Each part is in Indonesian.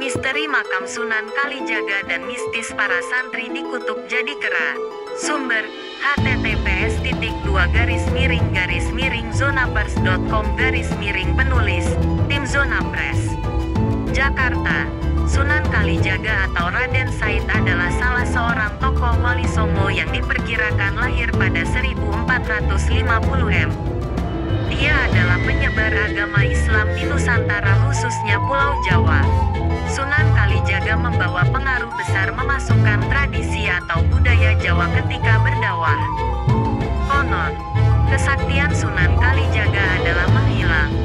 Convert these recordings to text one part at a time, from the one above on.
Misteri makam Sunan Kalijaga dan mistis para santri di Kutub Jadi Kera. Sumber: https://zonapers.com/penulis Tim Zona Press. Jakarta. Sunan Kalijaga atau Raden Said adalah salah seorang tokoh Wali Songo yang diperkirakan lahir pada 1450 M. Dia adalah penyebar agama Islam di Nusantara khususnya Pulau Jawa. Sunan Kalijaga membawa pengaruh besar memasukkan tradisi atau budaya Jawa ketika berdakwah. Konon, kesaktian Sunan Kalijaga adalah menghilang,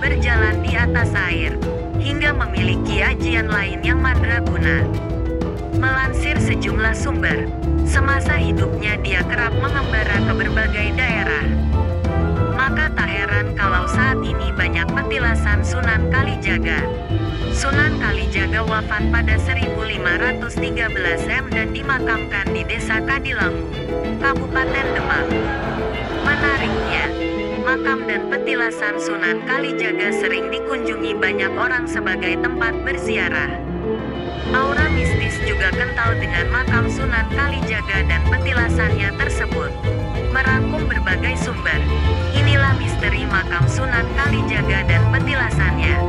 berjalan di atas air, hingga memiliki ajian lain yang mandraguna. Melansir sejumlah sumber, semasa hidupnya dia kerap mengembara ke berbagai daerah. Maka tak heran kalau saat ini banyak petilasan Sunan Kalijaga. Sunan Kalijaga wafat pada 1513 M dan dimakamkan di Desa Kadilangu, Kabupaten Demak. Menariknya, makam dan petilasan Sunan Kalijaga sering dikunjungi banyak orang sebagai tempat berziarah. Aura mistis juga kental dengan makam Sunan Kalijaga dan petilasannya tersebut. Merangkum berbagai sumber, inilah misteri makam Sunan Kalijaga dan petilasannya.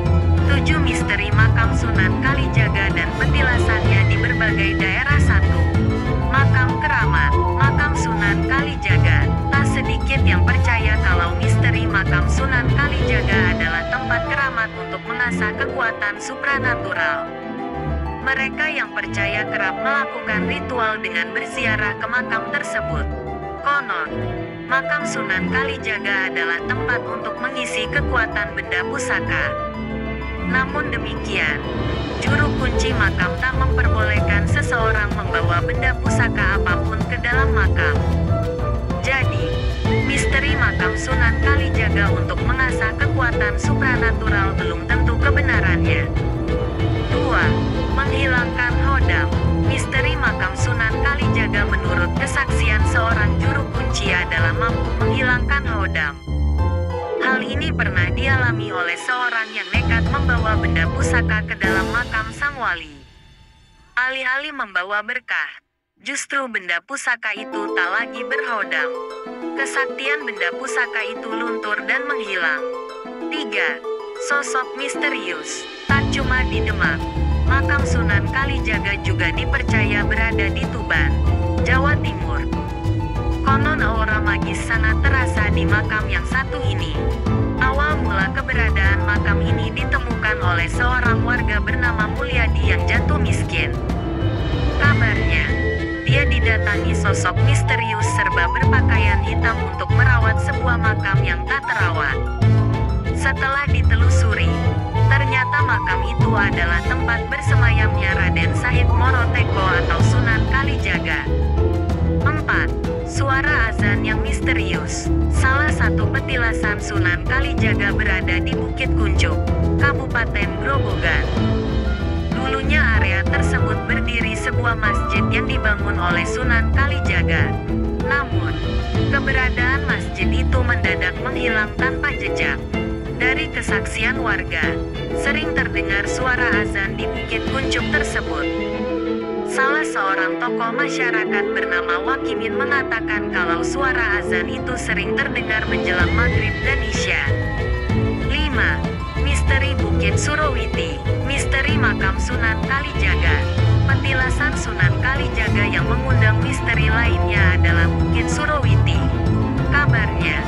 7 misteri makam Sunan Kalijaga dan petilasannya di berbagai daerah. 1. Makam keramat. Makam Sunan Kalijaga. Tak sedikit yang percaya kalau misteri makam Sunan Kalijaga adalah tempat keramat untuk mengasah kekuatan supranatural. Mereka yang percaya kerap melakukan ritual dengan berziarah ke makam tersebut. Konon, makam Sunan Kalijaga adalah tempat untuk mengisi kekuatan benda pusaka. Namun demikian, juru kunci makam tak memperbolehkan seseorang membawa benda pusaka apapun ke dalam makam. Jadi, misteri makam Sunan Kalijaga untuk mengasah kekuatan supranatural belum tentu kebenarannya. 2. Menghilangkan hodam. Misteri makam Sunan Kalijaga menurut kesaksian seorang juru kunci adalah mampu menghilangkan hodam. Hal ini pernah dialami oleh seorang yang nekat membawa benda pusaka ke dalam makam sang wali. Alih-alih membawa berkah, justru benda pusaka itu tak lagi berhodam. Kesaktian benda pusaka itu luntur dan menghilang. 3. Sosok misterius. Tak cuma di Demak, makam Sunan Kalijaga juga dipercaya berada di Tuban, Jawa Timur. Konon aura magis sangat terasa di makam yang satu ini. Awal mula keberadaan makam ini ditemukan oleh seorang warga bernama Mulyadi yang jatuh miskin. Kabarnya, dia didatangi sosok misterius serba berpakaian hitam untuk merawat sebuah makam yang tak terawat. Setelah ditelusuri, ternyata makam itu adalah tempat bersemayamnya Raden Said Moroteko atau Sunan Kalijaga. 4. Suara azan yang misterius. Salah satu petilasan Sunan Kalijaga berada di Bukit Kuncup, Kabupaten Grobogan. Dulunya area tersebut berdiri sebuah masjid yang dibangun oleh Sunan Kalijaga. Namun, keberadaan masjid itu mendadak menghilang tanpa jejak. Dari kesaksian warga, sering terdengar suara azan di Bukit Kuncup tersebut. Salah seorang tokoh masyarakat bernama Wakimin mengatakan kalau suara azan itu sering terdengar menjelang maghrib dan isya. 5. Misteri Bukit Surawiti. Misteri makam Sunan Kalijaga. Petilasan Sunan Kalijaga yang mengundang misteri lainnya adalah Bukit Surawiti. Kabarnya,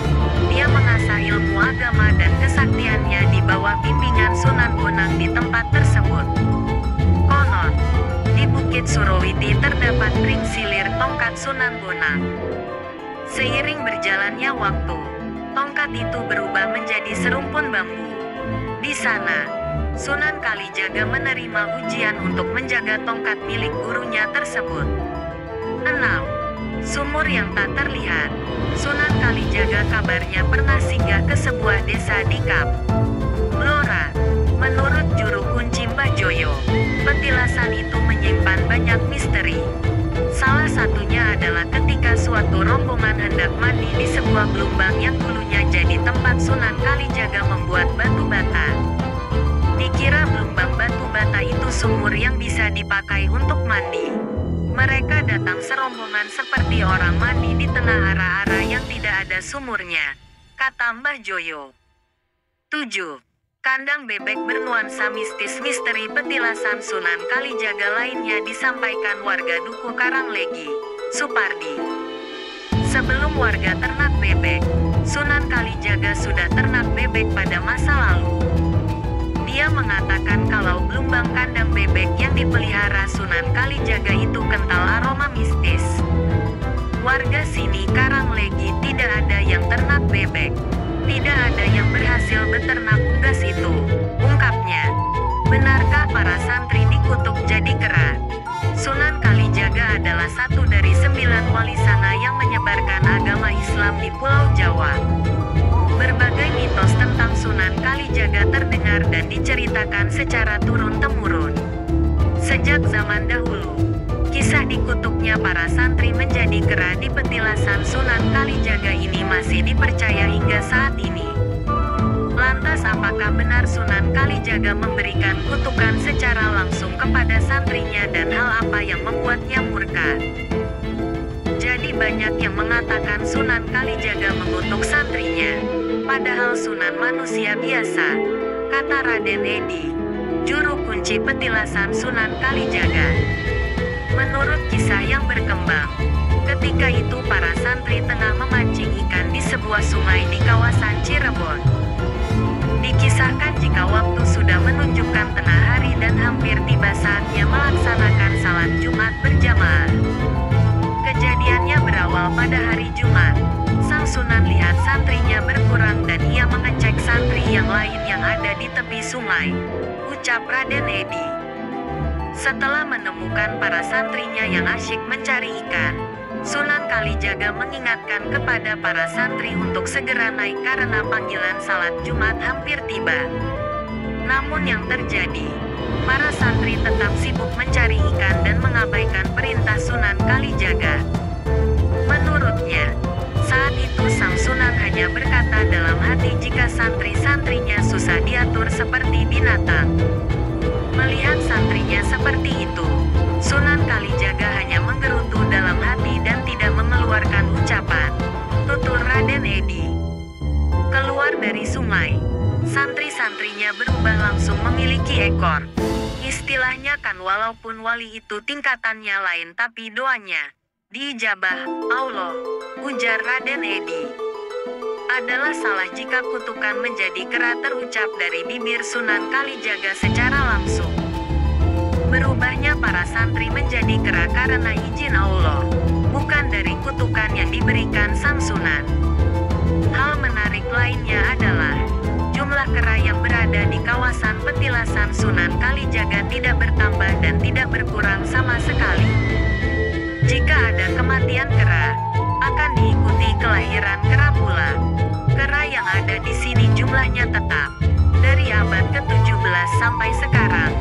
dia mengasah ilmu agama dan kesaktiannya di bawah bimbingan Sunan Bonang di tempat tersebut. Konon, di Bukit Surawiti terdapat ring silir tongkat Sunan Bonang. Seiring berjalannya waktu, tongkat itu berubah menjadi serumpun bambu. Di sana, Sunan Kalijaga menerima ujian untuk menjaga tongkat milik gurunya tersebut. 6. Sumur yang tak terlihat. Sunan Kalijaga kabarnya pernah singgah ke sebuah desa di Kap Blora. Menurut juru kunci Mbah Joyo, petilasan itu menyimpan banyak misteri. Salah satunya adalah ketika suatu rombongan hendak mandi di sebuah gelombang yang dulunya jadi tempat Sunan Kalijaga membuat batu bata. Dikira gelombang batu bata itu sumur yang bisa dipakai untuk mandi. Mereka datang serombongan seperti orang mandi di tengah ara-ara yang tidak ada sumurnya, kata Mbah Joyo. 7. Kandang bebek bernuansa mistis. Misteri petilasan Sunan Kalijaga lainnya disampaikan warga Duku Karanglegi, Supardi. Sebelum warga ternak bebek, Sunan Kalijaga sudah ternak bebek pada masa lalu. Dia mengatakan kalau gelombang kandang bebek yang dipelihara Sunan Kalijaga itu kental aroma mistis. Warga sini Karanglegi tidak ada yang ternak bebek. Tidak ada yang berhasil beternak unggas itu, ungkapnya. Benarkah para santri dikutuk jadi kera? Sunan Kalijaga adalah satu dari 9 wali sana yang menyebarkan agama Islam di Pulau Jawa. Berbagai mitos tentang Sunan Kalijaga terdengar dan diceritakan secara turun-temurun. Sejak zaman dahulu, kisah dikutuknya para santri menjadi kera di petilasan Sunan Kalijaga ini masih dipercaya hingga saat ini. Lantas apakah benar Sunan Kalijaga memberikan kutukan secara langsung kepada santrinya dan hal apa yang membuatnya murka? Jadi banyak yang mengatakan Sunan Kalijaga mengutuk santrinya. Padahal Sunan manusia biasa, kata Raden Edi, juru kunci petilasan Sunan Kalijaga. Menurut kisah yang berkembang, ketika itu para santri tengah memancing ikan di sebuah sungai di kawasan Cirebon. Dikisahkan jika waktu sudah menunjukkan tengah hari dan hampir tiba saatnya melaksanakan salat Jumat berjamaah. Kejadiannya berawal pada hari Jumat. Sang Sunan lihat santrinya berkurang dan ia mengecek santri yang lain yang ada di tepi sungai, ucap Raden Edi. Setelah menemukan para santrinya yang asyik mencari ikan, Sunan Kalijaga mengingatkan kepada para santri untuk segera naik karena panggilan salat Jumat hampir tiba. Namun yang terjadi, para santri tetap sibuk mencari ikan dan mengabaikan perintah Sunan Kalijaga. Menurutnya, saat itu Sang Sunan hanya berkata dalam hati jika santri-santrinya susah diatur seperti binatang. Melihat santrinya seperti itu, Sunan Kalijaga hanya menggerutu dalam hati dan tidak mengeluarkan ucapan, tutur Raden Edi. Keluar dari sungai, santri-santrinya berubah langsung memiliki ekor. Istilahnya kan walaupun wali itu tingkatannya lain tapi doanya diijabah Allah, ujar Raden Edi. Adalah salah jika kutukan menjadi kera terucap dari bibir Sunan Kalijaga secara langsung. Berubahnya para santri menjadi kera karena izin Allah, bukan dari kutukan yang diberikan Sang Sunan. Hal menarik lainnya adalah, jumlah kera yang berada di kawasan petilasan Sunan Kalijaga tidak bertambah dan tidak berkurang sama sekali. Jika ada kematian kera, akan diikuti kelahiran kera pula. Kera yang ada di sini jumlahnya tetap, dari abad ke-17 sampai sekarang.